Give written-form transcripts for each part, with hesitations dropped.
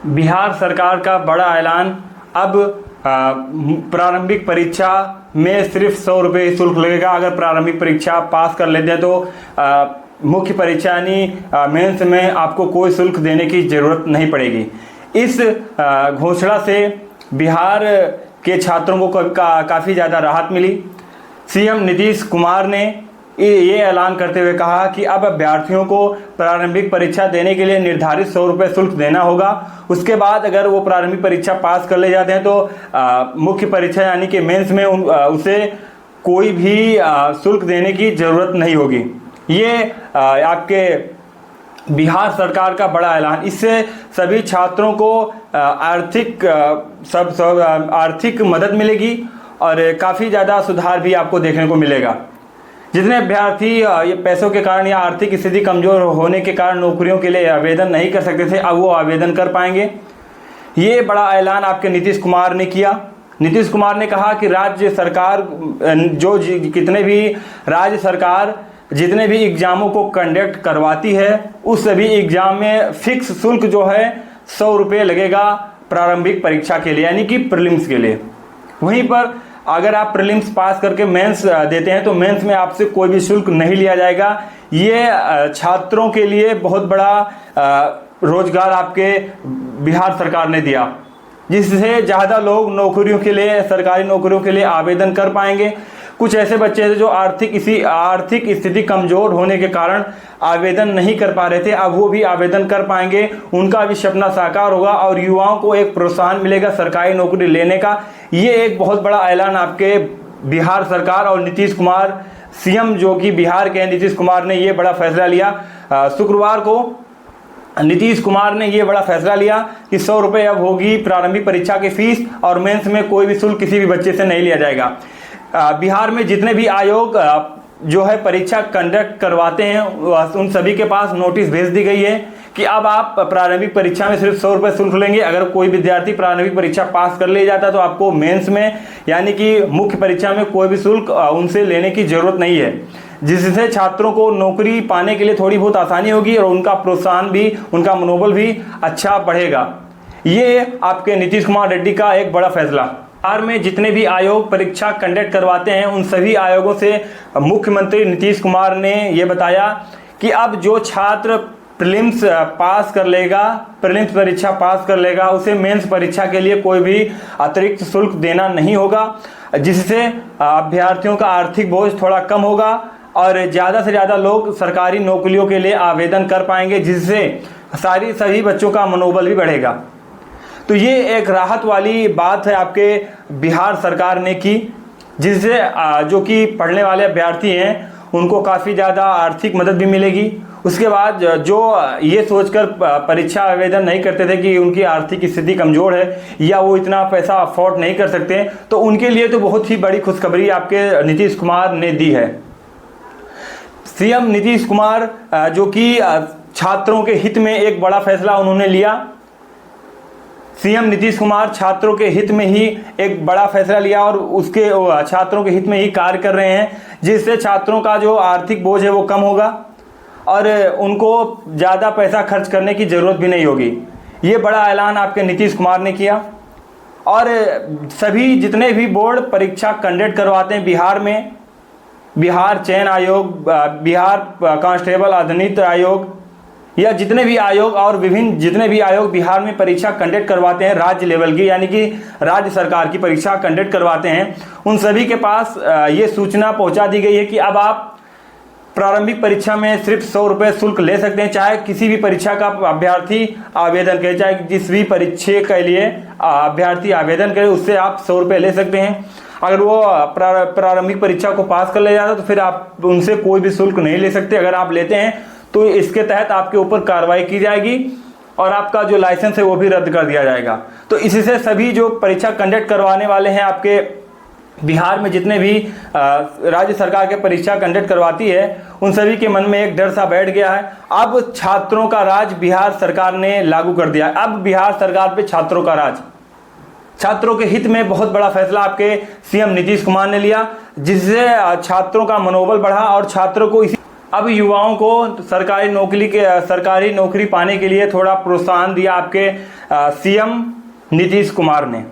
बिहार सरकार का बड़ा ऐलान। अब प्रारंभिक परीक्षा में सिर्फ 100 रुपये शुल्क लगेगा। अगर प्रारंभिक परीक्षा पास कर लेते हैं तो मुख्य परीक्षा यानी मेंस में आपको कोई शुल्क देने की ज़रूरत नहीं पड़ेगी। इस घोषणा से बिहार के छात्रों को काफ़ी ज़्यादा राहत मिली। सीएम नीतीश कुमार ने ये ऐलान करते हुए कहा कि अब अभ्यर्थियों को प्रारंभिक परीक्षा देने के लिए निर्धारित 100 रुपये शुल्क देना होगा। उसके बाद अगर वो प्रारंभिक परीक्षा पास कर ले जाते हैं तो मुख्य परीक्षा यानी कि मेंस में उसे कोई भी शुल्क देने की ज़रूरत नहीं होगी। ये आपके बिहार सरकार का बड़ा ऐलान। इससे सभी छात्रों को आर्थिक मदद मिलेगी और काफ़ी ज़्यादा सुधार भी आपको देखने को मिलेगा। जितने अभ्यर्थी ये पैसों के कारण या आर्थिक स्थिति कमज़ोर होने के कारण नौकरियों के लिए आवेदन नहीं कर सकते थे, अब वो आवेदन कर पाएंगे। ये बड़ा ऐलान आपके नीतीश कुमार ने किया। नीतीश कुमार ने कहा कि राज्य सरकार जितने भी एग्ज़ामों को कंडक्ट करवाती है उस सभी एग्ज़ाम में फिक्स शुल्क जो है 100 रुपये लगेगा प्रारंभिक परीक्षा के लिए यानी कि प्रीलिम्स के लिए। वहीं पर अगर आप प्रीलिम्स पास करके मेंस देते हैं तो मेंस में आपसे कोई भी शुल्क नहीं लिया जाएगा। ये छात्रों के लिए बहुत बड़ा रोजगार आपके बिहार सरकार ने दिया, जिससे ज़्यादा लोग नौकरियों के लिए, सरकारी नौकरियों के लिए आवेदन कर पाएंगे। कुछ ऐसे बच्चे हैं जो आर्थिक स्थिति कमज़ोर होने के कारण आवेदन नहीं कर पा रहे थे, अब वो भी आवेदन कर पाएंगे। उनका भी सपना साकार होगा और युवाओं को एक प्रोत्साहन मिलेगा सरकारी नौकरी लेने का। ये एक बहुत बड़ा ऐलान आपके बिहार सरकार और नीतीश कुमार सीएम जो कि बिहार के हैं, नीतीश कुमार ने ये बड़ा फैसला लिया। शुक्रवार को नीतीश कुमार ने ये बड़ा फैसला लिया कि 100 रुपये अब होगी प्रारंभिक परीक्षा की फीस और मेंस में कोई भी शुल्क किसी भी बच्चे से नहीं लिया जाएगा। बिहार में जितने भी आयोग जो है परीक्षा कंडक्ट करवाते हैं उन सभी के पास नोटिस भेज दी गई है कि अब आप प्रारंभिक परीक्षा में सिर्फ 100 रुपये शुल्क लेंगे। अगर कोई विद्यार्थी प्रारंभिक परीक्षा पास कर ले जाता है तो आपको मेंस में यानी कि मुख्य परीक्षा में कोई भी शुल्क उनसे लेने की ज़रूरत नहीं है, जिससे छात्रों को नौकरी पाने के लिए थोड़ी बहुत आसानी होगी और उनका प्रोत्साहन भी, उनका मनोबल भी अच्छा बढ़ेगा। ये आपके नीतीश कुमार रेड्डी का एक बड़ा फैसला। बिहार में जितने भी आयोग परीक्षा कंडक्ट करवाते हैं उन सभी आयोगों से मुख्यमंत्री नीतीश कुमार ने ये बताया कि अब जो छात्र प्रीलिम्स परीक्षा पास कर लेगा उसे मेंस परीक्षा के लिए कोई भी अतिरिक्त शुल्क देना नहीं होगा, जिससे अभ्यर्थियों का आर्थिक बोझ थोड़ा कम होगा और ज़्यादा से ज़्यादा लोग सरकारी नौकरियों के लिए आवेदन कर पाएंगे, जिससे सभी बच्चों का मनोबल भी बढ़ेगा। तो ये एक राहत वाली बात है आपके बिहार सरकार ने की, जिससे जो कि पढ़ने वाले अभ्यर्थी हैं उनको काफ़ी ज़्यादा आर्थिक मदद भी मिलेगी। उसके बाद जो ये सोचकर परीक्षा आवेदन नहीं करते थे कि उनकी आर्थिक स्थिति कमज़ोर है या वो इतना पैसा अफोर्ड नहीं कर सकते, तो उनके लिए तो बहुत ही बड़ी खुशखबरी आपके नीतीश कुमार ने दी है। सीएम नीतीश कुमार जो कि छात्रों के हित में एक बड़ा फैसला उन्होंने लिया। सीएम नीतीश कुमार छात्रों के हित में ही एक बड़ा फैसला लिया और उसके छात्रों के हित में ही कार्य कर रहे हैं, जिससे छात्रों का जो आर्थिक बोझ है वो कम होगा और उनको ज़्यादा पैसा खर्च करने की ज़रूरत भी नहीं होगी। ये बड़ा ऐलान आपके नीतीश कुमार ने किया। और सभी जितने भी बोर्ड परीक्षा कंडक्ट करवाते हैं बिहार में, बिहार चयन आयोग, बिहार कांस्टेबल अधीनस्थ आयोग या जितने भी आयोग और विभिन्न जितने भी आयोग बिहार में परीक्षा कंडक्ट करवाते हैं राज्य लेवल की यानी कि राज्य सरकार की परीक्षा कंडक्ट करवाते हैं, उन सभी के पास ये सूचना पहुंचा दी गई है कि अब आप प्रारंभिक परीक्षा में सिर्फ 100 रुपये शुल्क ले सकते हैं। चाहे किसी भी परीक्षा का अभ्यर्थी आवेदन करे, चाहे जिस भी परीक्षा के लिए अभ्यर्थी आवेदन करे, उससे आप 100 रुपये ले सकते हैं। अगर वो प्रारंभिक परीक्षा को पास कर ले जाता तो फिर आप उनसे कोई भी शुल्क नहीं ले सकते। अगर आप लेते हैं तो इसके तहत आपके ऊपर कार्रवाई की जाएगी और आपका जो लाइसेंस है वो भी रद्द कर दिया जाएगा। तो इसी से सभी जो परीक्षा कंडक्ट करवाने वाले हैं आपके बिहार में, जितने भी राज्य सरकार के परीक्षा कंडक्ट करवाती है, उन सभी के मन में एक डर सा बैठ गया है। अब छात्रों का राज बिहार सरकार ने लागू कर दिया है। अब बिहार सरकार पे छात्रों का राज। छात्रों के हित में बहुत बड़ा फैसला आपके सीएम नीतीश कुमार ने लिया, जिससे छात्रों का मनोबल बढ़ा और छात्रों को अब युवाओं को सरकारी नौकरी पाने के लिए थोड़ा प्रोत्साहन दिया आपके सीएम नीतीश कुमार ने।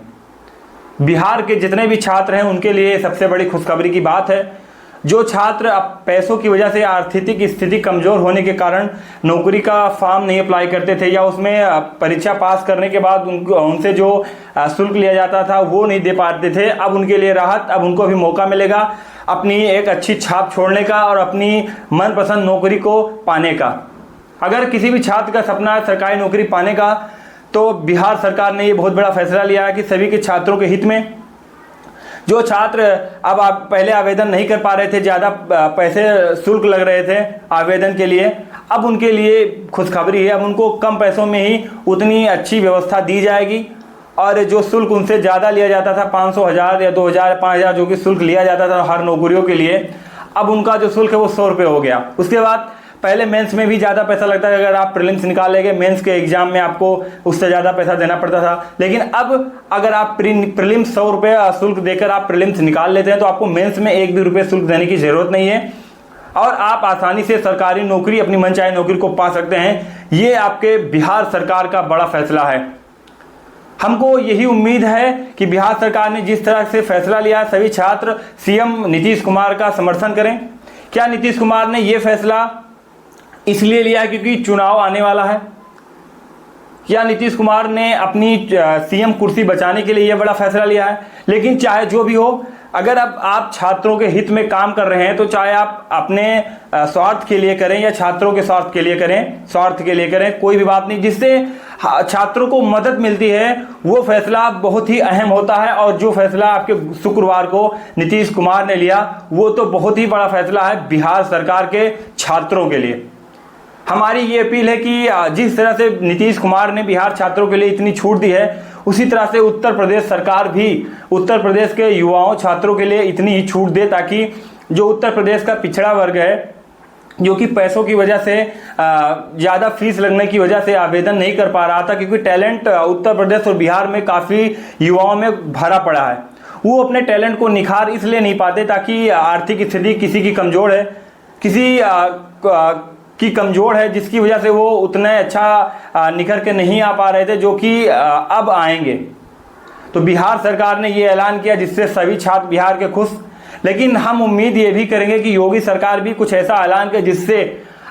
बिहार के जितने भी छात्र हैं उनके लिए सबसे बड़ी खुशखबरी की बात है। जो छात्र अब पैसों की वजह से आर्थिक स्थिति कमज़ोर होने के कारण नौकरी का फॉर्म नहीं अप्लाई करते थे या उसमें परीक्षा पास करने के बाद उनसे जो शुल्क लिया जाता था वो नहीं दे पाते थे, अब उनके लिए राहत, अब उनको भी मौका मिलेगा अपनी एक अच्छी छाप छोड़ने का और अपनी मनपसंद नौकरी को पाने का। अगर किसी भी छात्र का सपना है सरकारी नौकरी पाने का, तो बिहार सरकार ने ये बहुत बड़ा फैसला लिया है कि सभी के छात्रों के हित में, जो छात्र अब आप पहले आवेदन नहीं कर पा रहे थे, ज़्यादा पैसे शुल्क लग रहे थे आवेदन के लिए, अब उनके लिए खुशखबरी है। अब उनको कम पैसों में ही उतनी अच्छी व्यवस्था दी जाएगी और जो शुल्क उनसे ज़्यादा लिया जाता था 500, 1000 या 2000, 5000 जो कि शुल्क लिया जाता था हर नौकरियों के लिए, अब उनका जो शुल्क है वो 100 रुपये हो गया। उसके बाद पहले मेंस में भी ज़्यादा पैसा लगता है, अगर आप प्रीलिम्स निकालेंगे मेंस के एग्जाम में आपको उससे ज़्यादा पैसा देना पड़ता था। लेकिन अब अगर आप प्रीलिम्स 100 रुपये शुल्क देकर आप प्रीलिम्स निकाल लेते हैं तो आपको मेंस में 1 भी रुपये शुल्क देने की ज़रूरत नहीं है और आप आसानी से सरकारी नौकरी, अपनी मनचाही नौकरी को पा सकते हैं। ये आपके बिहार सरकार का बड़ा फैसला है। हमको यही उम्मीद है कि बिहार सरकार ने जिस तरह से फैसला लिया, सभी छात्र सीएम नीतीश कुमार का समर्थन करें। क्या नीतीश कुमार ने ये फैसला इसलिए लिया क्योंकि चुनाव आने वाला है, या नीतीश कुमार ने अपनी सीएम कुर्सी बचाने के लिए यह बड़ा फैसला लिया है? लेकिन चाहे जो भी हो, अगर अब आप छात्रों के हित में काम कर रहे हैं तो चाहे आप अपने स्वार्थ के लिए करें या छात्रों के स्वार्थ के लिए करें, कोई भी बात नहीं, जिससे छात्रों को मदद मिलती है वो फैसला बहुत ही अहम होता है। और जो फैसला आपके शुक्रवार को नीतीश कुमार ने लिया वो तो बहुत ही बड़ा फैसला है बिहार सरकार के छात्रों के लिए। हमारी ये अपील है कि जिस तरह से नीतीश कुमार ने बिहार छात्रों के लिए इतनी छूट दी है, उसी तरह से उत्तर प्रदेश सरकार भी उत्तर प्रदेश के युवाओं छात्रों के लिए इतनी ही छूट दे, ताकि जो उत्तर प्रदेश का पिछड़ा वर्ग है, जो कि पैसों की वजह से ज़्यादा फीस लगने की वजह से आवेदन नहीं कर पा रहा था, क्योंकि टैलेंट उत्तर प्रदेश और बिहार में काफ़ी युवाओं में भरा पड़ा है, वो अपने टैलेंट को निखार इसलिए नहीं पाते ताकि आर्थिक स्थिति किसी की कमज़ोर है, किसी की कमज़ोर है, जिसकी वजह से वो उतने अच्छा निखर के नहीं आ पा रहे थे जो कि अब आएंगे। तो बिहार सरकार ने ये ऐलान किया जिससे सभी छात्र बिहार के खुश। लेकिन हम उम्मीद ये भी करेंगे कि योगी सरकार भी कुछ ऐसा ऐलान करे जिससे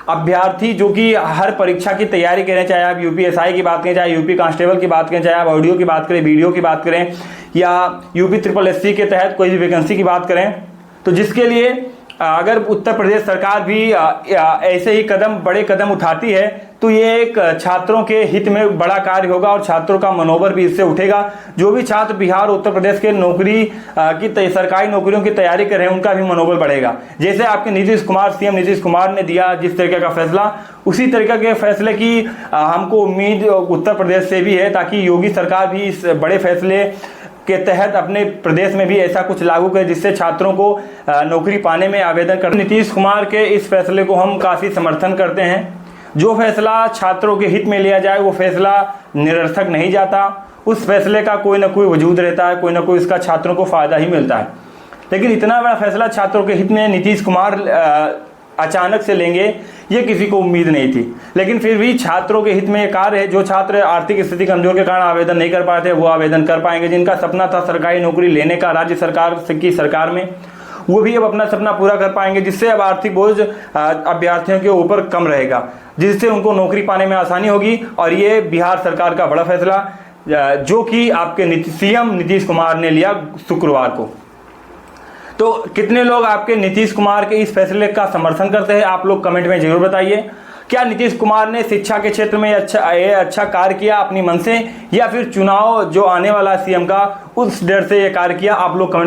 अभ्यर्थी जो कि हर परीक्षा की तैयारी करें, चाहे आप यूपीएसआई की बात करें, चाहे यूपी कांस्टेबल की बात करें, चाहे आप ऑडियो की बात करें, वीडियो की बात करें, या यूपी SSSC के तहत कोई भी वैकेंसी की बात करें, तो जिसके लिए अगर उत्तर प्रदेश सरकार भी ऐसे ही बड़े कदम उठाती है तो ये एक छात्रों के हित में बड़ा कार्य होगा और छात्रों का मनोबल भी इससे उठेगा। जो भी छात्र बिहार उत्तर प्रदेश के नौकरी की सरकारी नौकरियों की तैयारी कर रहे हैं उनका भी मनोबल बढ़ेगा। जैसे आपके सीएम नीतीश कुमार ने दिया जिस तरीके का फैसला, उसी तरीके के फैसले की हमको उम्मीद उत्तर प्रदेश से भी है, ताकि योगी सरकार भी इस बड़े फैसले के तहत अपने प्रदेश में भी ऐसा कुछ लागू करे जिससे छात्रों को नौकरी पाने में आवेदन कर। नीतीश कुमार के इस फैसले को हम काफ़ी समर्थन करते हैं। जो फैसला छात्रों के हित में लिया जाए वो फैसला निरर्थक नहीं जाता, उस फैसले का कोई ना कोई वजूद रहता है, कोई ना कोई इसका छात्रों को फ़ायदा ही मिलता है। लेकिन इतना बड़ा फैसला छात्रों के हित में नीतीश कुमार अचानक से लेंगे ये किसी को उम्मीद नहीं थी। लेकिन फिर भी छात्रों के हित में ये कार्य है। जो छात्र आर्थिक स्थिति कमजोर के कारण आवेदन नहीं कर पाते वो आवेदन कर पाएंगे। जिनका सपना था सरकारी नौकरी लेने का राज्य सरकार की सरकार में, वो भी अब अपना सपना पूरा कर पाएंगे, जिससे अब आर्थिक बोझ अभ्यर्थियों के ऊपर कम रहेगा, जिससे उनको नौकरी पाने में आसानी होगी। और ये बिहार सरकार का बड़ा फैसला जो कि आपके सीएम नीतीश कुमार ने लिया शुक्रवार को। तो कितने लोग आपके नीतीश कुमार के इस फैसले का समर्थन करते हैं, आप लोग कमेंट में जरूर बताइए। क्या नीतीश कुमार ने शिक्षा के क्षेत्र में अच्छा कार्य किया अपनी मन से, या फिर चुनाव जो आने वाला सीएम का उस डर से ये कार्य किया? आप लोग कमेंट